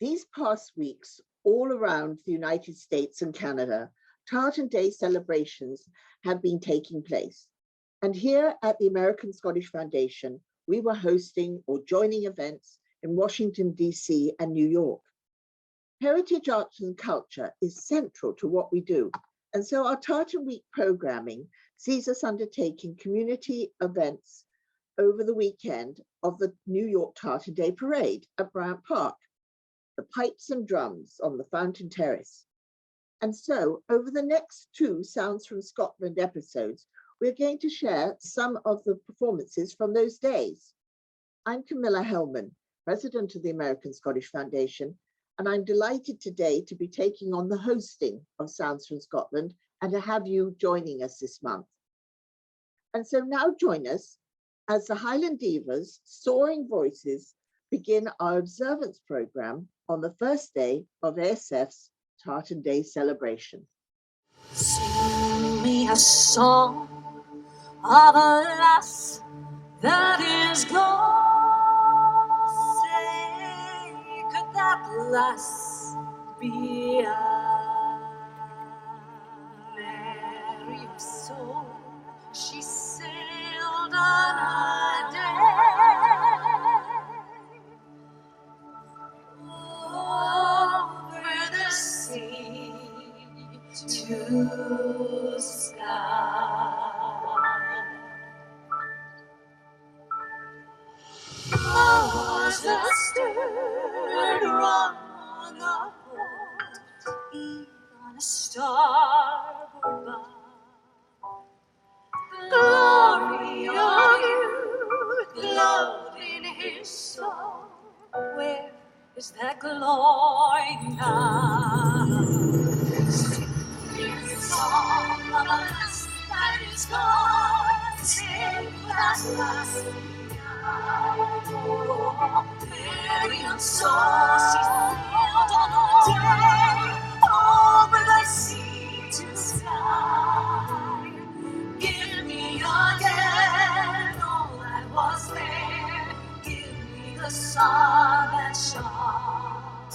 These past weeks, all around the United States and Canada, Tartan Day celebrations have been taking place. And here at the American Scottish Foundation, we were hosting or joining events in Washington, D.C. and New York. Heritage arts and culture is central to what we do. And so our Tartan Week programming sees us undertaking community events over the weekend of the New York Tartan Day Parade at Bryant Park, the pipes and drums on the Fountain Terrace. And so over the next 2 Sounds from Scotland episodes, we're going to share some of the performances from those days. I'm Camilla Hellman, President of the American Scottish Foundation, and I'm delighted today to be taking on the hosting of Sounds from Scotland and to have you joining us this month. And so now join us as the Highland Divas, Soaring Voices, begin our observance program on the first day of ASF's Tartan Day celebration. Sing me a song of a lass that is gone. Say, could that lass be I? Mary of soul, she sailed on a day over the sea to sky. Was the stern on the port, even a starboard bow. Glory of you glowed in his soul. Where is that glory now? Sing the song of a lass that is gone. Sing that lass. Mary and soul, she sailed on a day over the sea to sky. Give me again all that was there. Give me the sun that shone.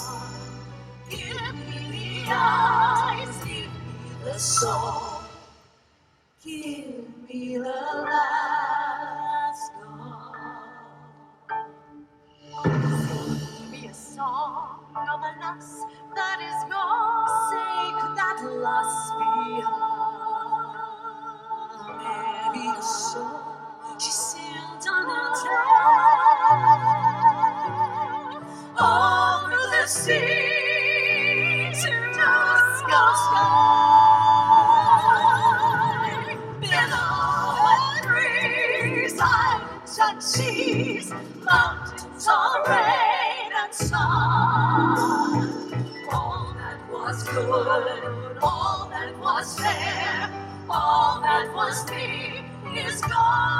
Give me the eyes, give me the soul. Give me the last gone. Sing me a song of a lass that is gone. Say, could that lass be I? Mary a soul, she sailed on a day over the sea to sky. Islands and seas, mountains on rain and sun. All that was good, all that was fair, all that was deep is gone.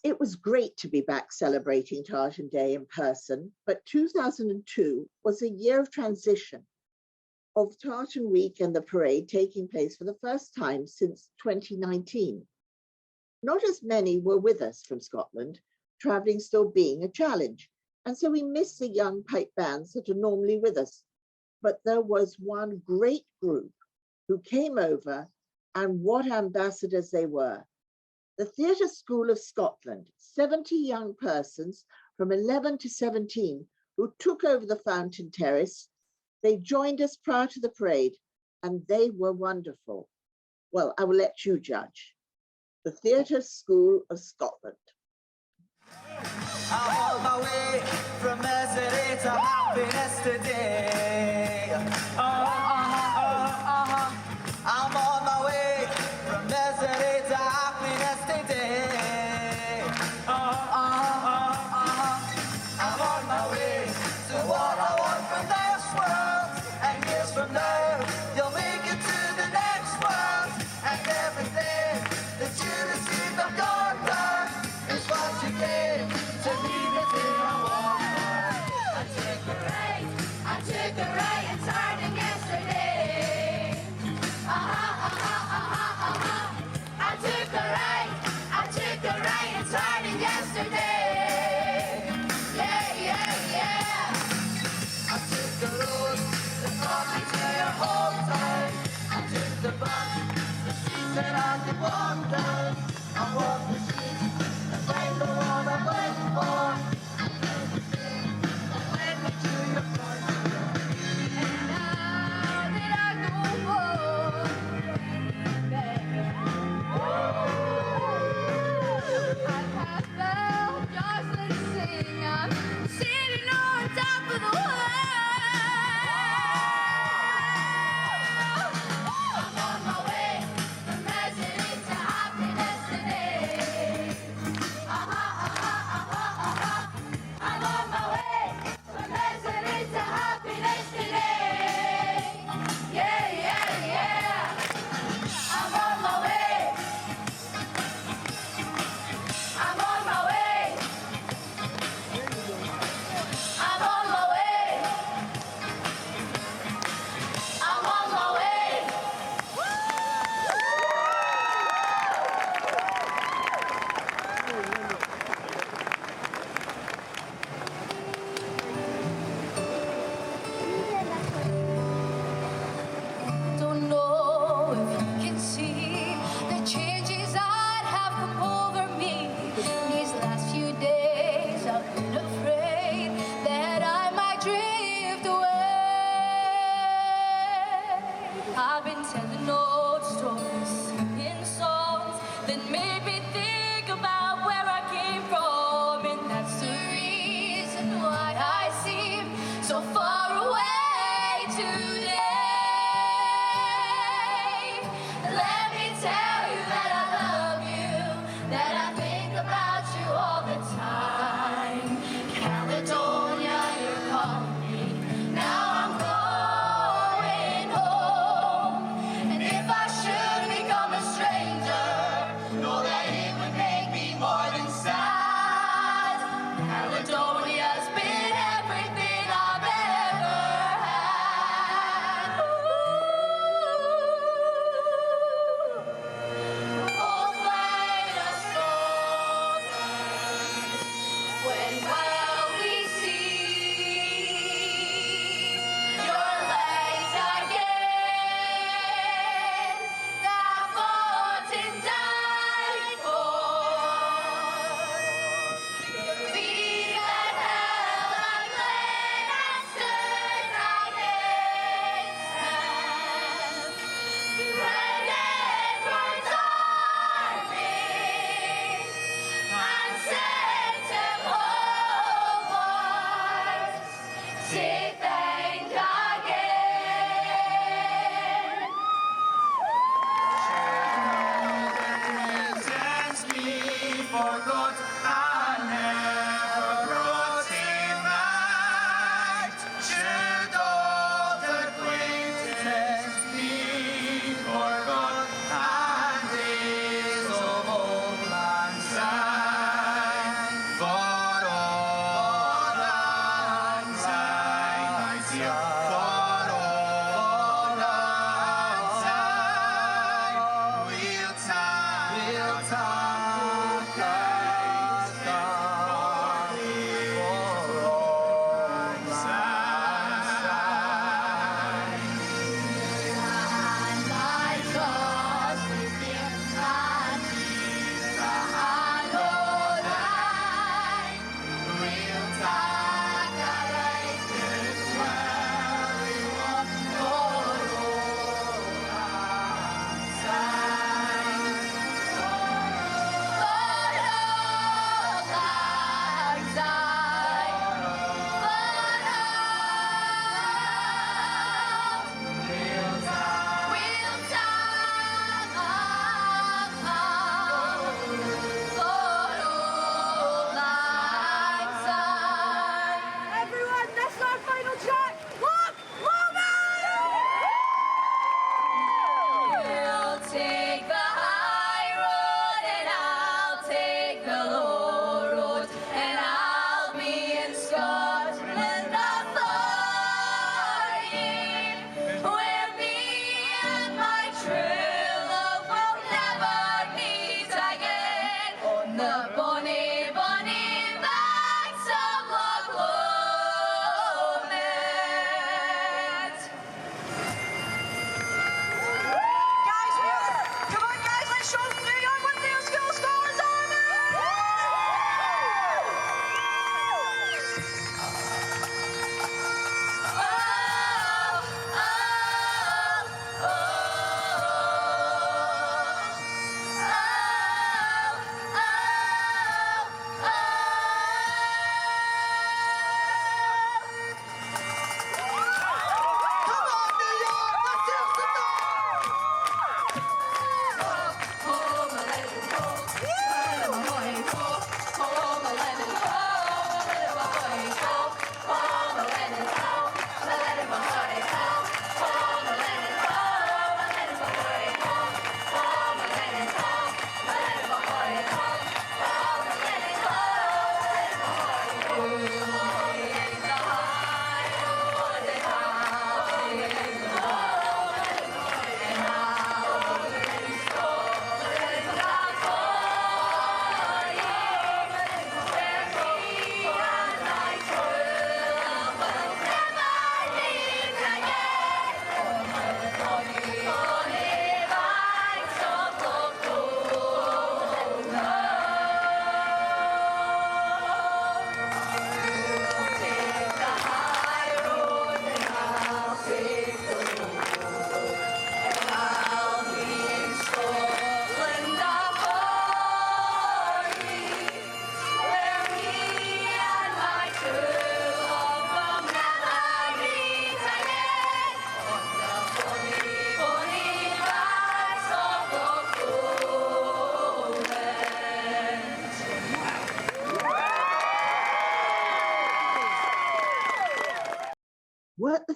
It was great to be back celebrating Tartan Day in person, but 2002 was a year of transition, of Tartan Week and the parade taking place for the first time since 2019. Not as many were with us from Scotland, travelling still being a challenge, and so we miss the young pipe bands that are normally with us. but there was one great group who came over, and what ambassadors they were. The Theatre School of Scotland, 70 young persons from 11 to 17 who took over the Fountain Terrace. They joined us prior to the parade, and they were wonderful. Well, I will let you judge. The Theatre School of Scotland. I'm on my way from misery to happiness today. I'm on my way from misery to happiness today. I'm on my way to what I want from this world. And years from now, you'll make it to the next world. And everything that you receive from God is what you gave to me within a walk. I took a right and turning yesterday. I took a right and turning yesterday. Yeah. I took the road that brought me to your hometown. I took the bus, the season and the wonder. I walked the streets to find the one I'm waiting for. Led me to your front door. And now that I go home, I pass Bell, Jocelyn sing. I'm sitting on top of the world. I'm on my way from misery to happiness today. I'm on my way from misery to happiness today. Yeah. I'm on my way. I'm on my way. I'm on my way. I'm on my way. Don't know if you can see the changes that have come over me. These last few days I've been afraid that I might drift away. I've been telling old stories, singing songs that made me think about where I came from. And that's the reason why I seem so far away today. Let me tell you that I love you, that I think about you all the time. Caledonia, you're calling me. Now I'm going home. And if I should become a stranger, know that it would make me more than sad. Caledonia's been everything I've ever had. Ooh.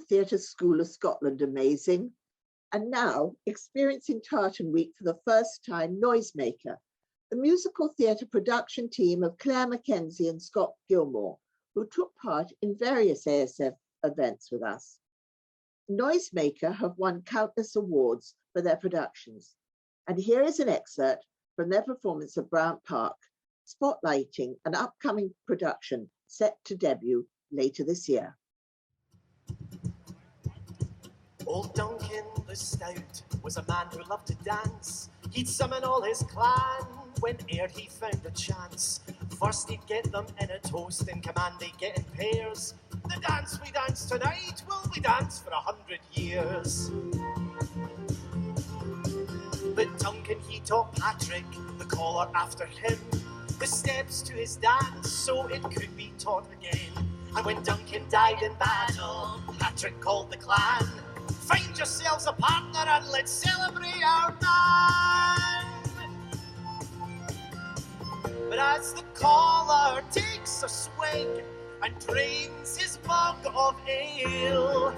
Theatre School of Scotland amazing? And now, experiencing Tartan Week for the first time, Noisemaker, the musical theatre production team of Claire Mackenzie and Scott Gilmore, who took part in various ASF events with us. Noisemaker have won countless awards for their productions. And here is an excerpt from their performance at Bryant Park, spotlighting an upcoming production set to debut later this year. Old Duncan the Stout was a man who loved to dance. He'd summon all his clan whene'er he found a chance. First he'd get them in a toast, in command they'd get in pairs. The dance we dance tonight will we dance for 100 years. But Duncan he taught Patrick, the caller after him, the steps to his dance so it could be taught again. And when Duncan died in battle, Patrick called the clan. Find yourselves a partner and let's celebrate our man. But as the caller takes a swig and drains his mug of ale,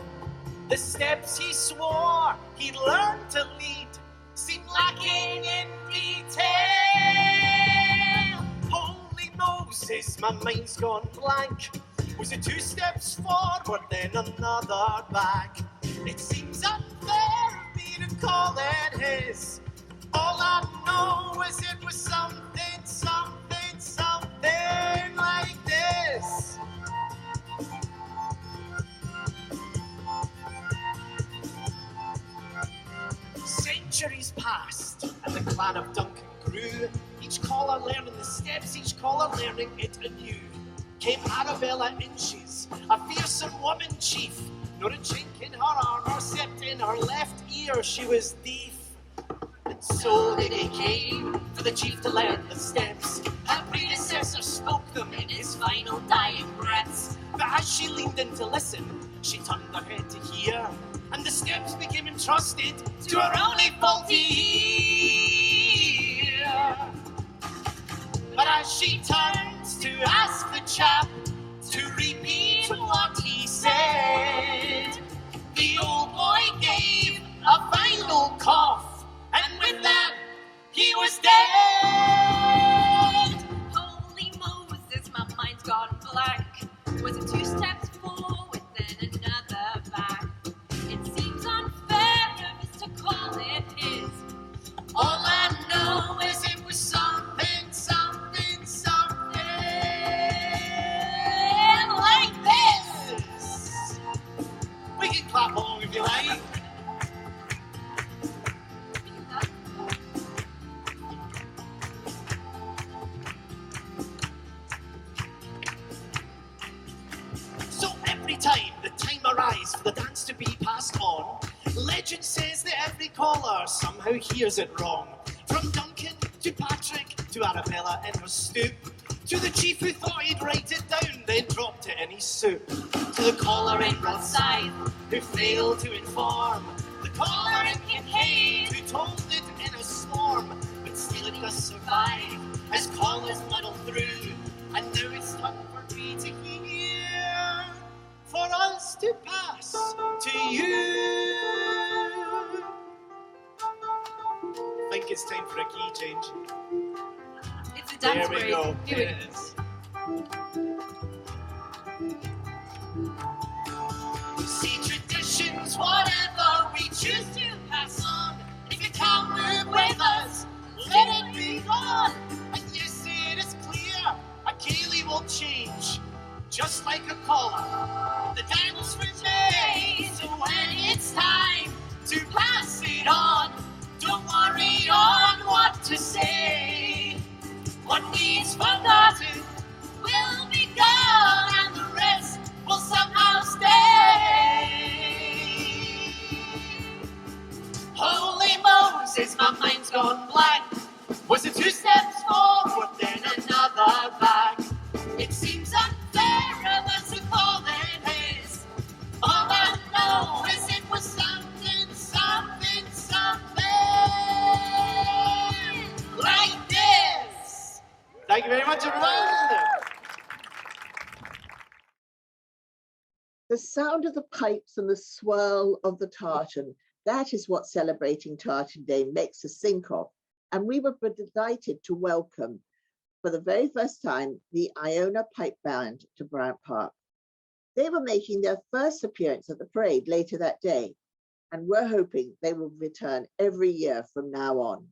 the steps he swore he'd learned to lead seem lacking in detail. Holy Moses, my mind's gone blank. Was it 2 steps forward, then another back? It seems unfair of me to call it his. All I know is it was something, something, something like this. Centuries passed, and the clan of Duncan grew. Each caller learning the steps, each caller learning it anew. Came Arabella Inches, a fearsome woman chief. Not a chink in her armour, except in her left ear she was deaf. And so they came for the chief to learn the steps. Her predecessor spoke them in his final dying breaths. But as she leaned in to listen, she turned her head to hear, and the steps became entrusted to her only faulty ear. But as she turns to ask the chap to repeat what he said, the old boy gave a final cough, and with that, he was dead. Holy Moses, my mind's gone blank. Was it 2 steps forward, then another back? It seems unfair of us to call it his. All I know is it was something, something, something like this. We can clap along if you like. So every time the time arrives for the dance to be passed on, legend says that every caller somehow hears it wrong. From Duncan to Patrick to Arabella in her stoop, to the chief who thought he'd write it down, then dropped it in his soup, to the caller in Rothside who failed to inform, the caller in Kincaid who told it in a storm. But still it does survive as callers muddle through, and now it's time for me to hear, for us to pass to you. I think it's time for a key change. It's a dance There we break. go. Do There it. it is. See, traditions, whatever we choose to pass on. If you can't move with us, let it be on. And yes, it is clear, a Kaylee will change, just like a caller. The dials remain, so when it's time to pass it on, don't worry on what to say. What needs forgotten will be gone, and the rest will somehow stay. Holy Moses, my mind's gone blank. Was it 2 steps forward, then another back? It seems unfair of us to call it his. All I know is it was something, something, something like this. Thank you very much, everyone. The sound of the pipes and the swirl of the tartan, that is what celebrating Tartan Day makes us think of. And we were delighted to welcome, for the very first time, the Iona Pipe Band to Bryant Park. They were making their first appearance at the parade later that day, and we're hoping they will return every year from now on.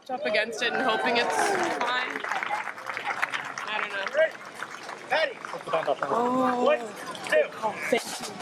Up against it and hoping it's fine. I don't know. Patty. Oh, One, two. Oh, thank you.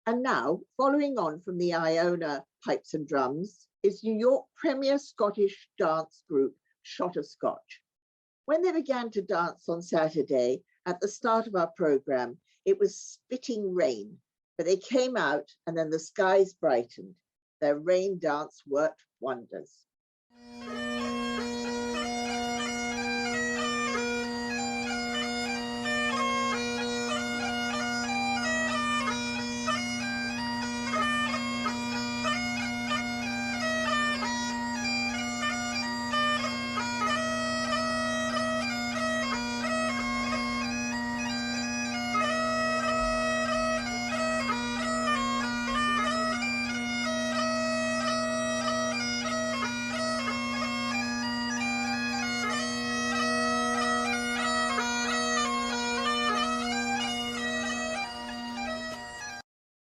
And now, following on from the Iona Pipes and Drums, is New York premier Scottish dance group, Shot of Scotch. When they began to dance on Saturday, at the start of our program, it was spitting rain, but they came out and then the skies brightened. Their rain dance worked wonders.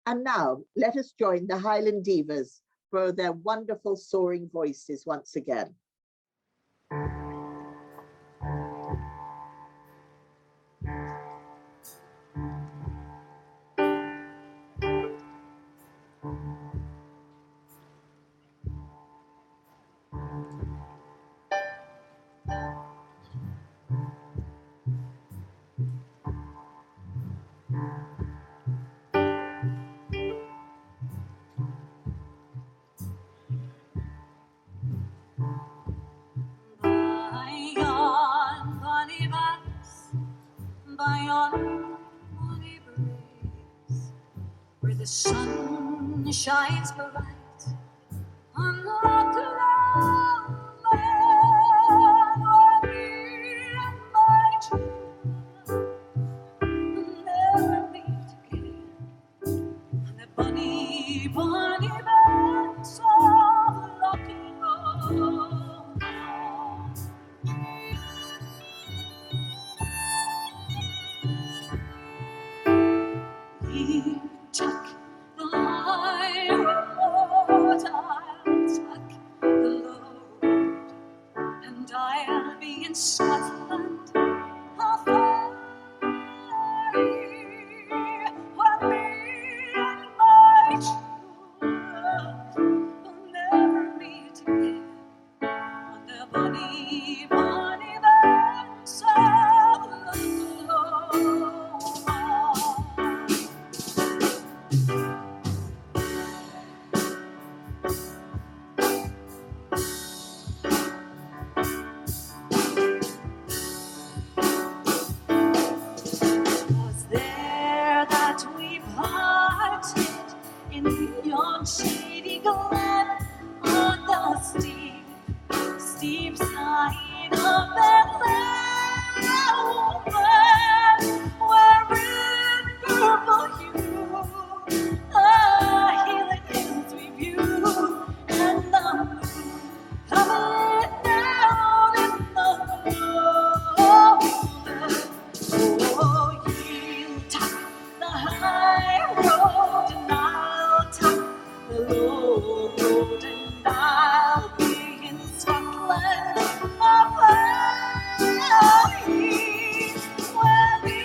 And now let us join the Highland Divas for their wonderful soaring voices once again. Where the sun shines bright on the cloud, where bonny bands of Loch Lomond. He took the high road, I'll take the low road, and I'll be in Scotland. How far where me and my true love will never meet again on the bonny, bonny banks of Loch Lomond. Was there that we parted in yon shady glen on the steep, steep side of that land, where in purple hue the Highland hills we view, and the moon coming down in the golden. Oh, you'll take the high road and I'll take the low road, and I'll be in Scotland above ye, where me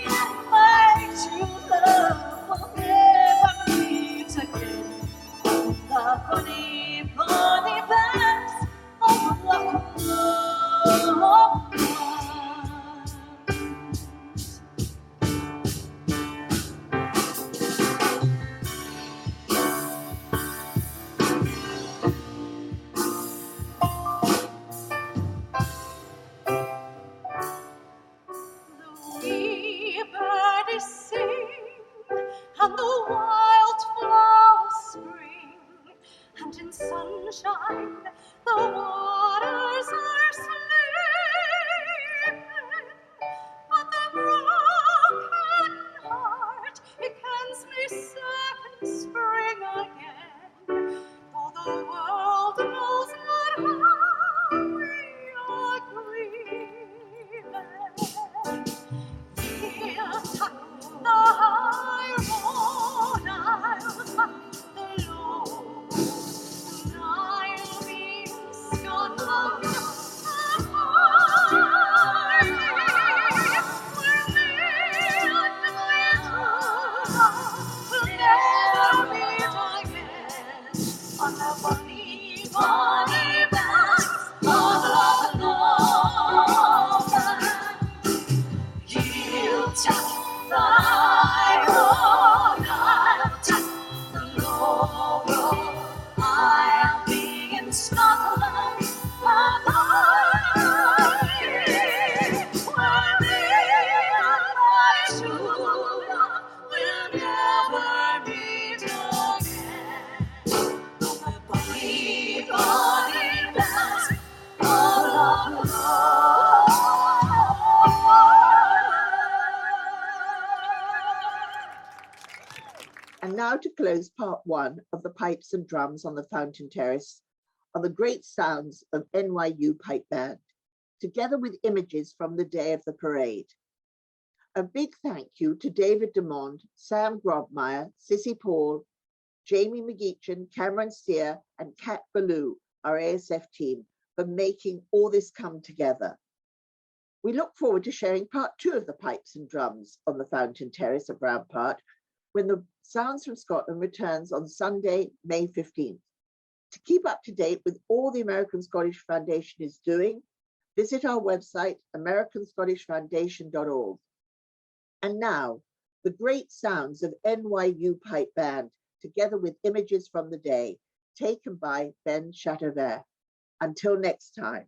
and my true love will never meet again. The funny, funny banks of Loch Lomond. The wee birdies sing, and the wildflowers spring, and in sunshine the waters are sleeping. But the broken heart, it kens me second spring again, for the world knows not how we are grieving. He'll tuck the high road, I'll tuck the low road, and I'll be in Scotland above, where me and my true love will never meet again on the bonny, bonny banks of Loch Lomond. You'll take the high road, I'll take the low road, I'll be in Scotland above where me and my true love will never meet again. The bonny, bonny banks of Loch Lomond. And now to close part one of the pipes and drums on the Fountain Terrace are the great sounds of NYU Pipe Band, together with images from the day of the parade. A big thank you to David Demond, Sam Grobmeyer, Sissy Paul, Jamie McGeechan, Cameron Steer, and Kat Ballou, our ASF team, for making all this come together. We look forward to sharing part two of the pipes and drums on the Fountain Terrace at Bryant Park when the Sounds from Scotland returns on Sunday, May 15th. To keep up to date with all the American Scottish Foundation is doing, visit our website, americanscottishfoundation.org. And now, the great sounds of NYU Pipe Band, together with images from the day, taken by Ben Chateauvert. Until next time.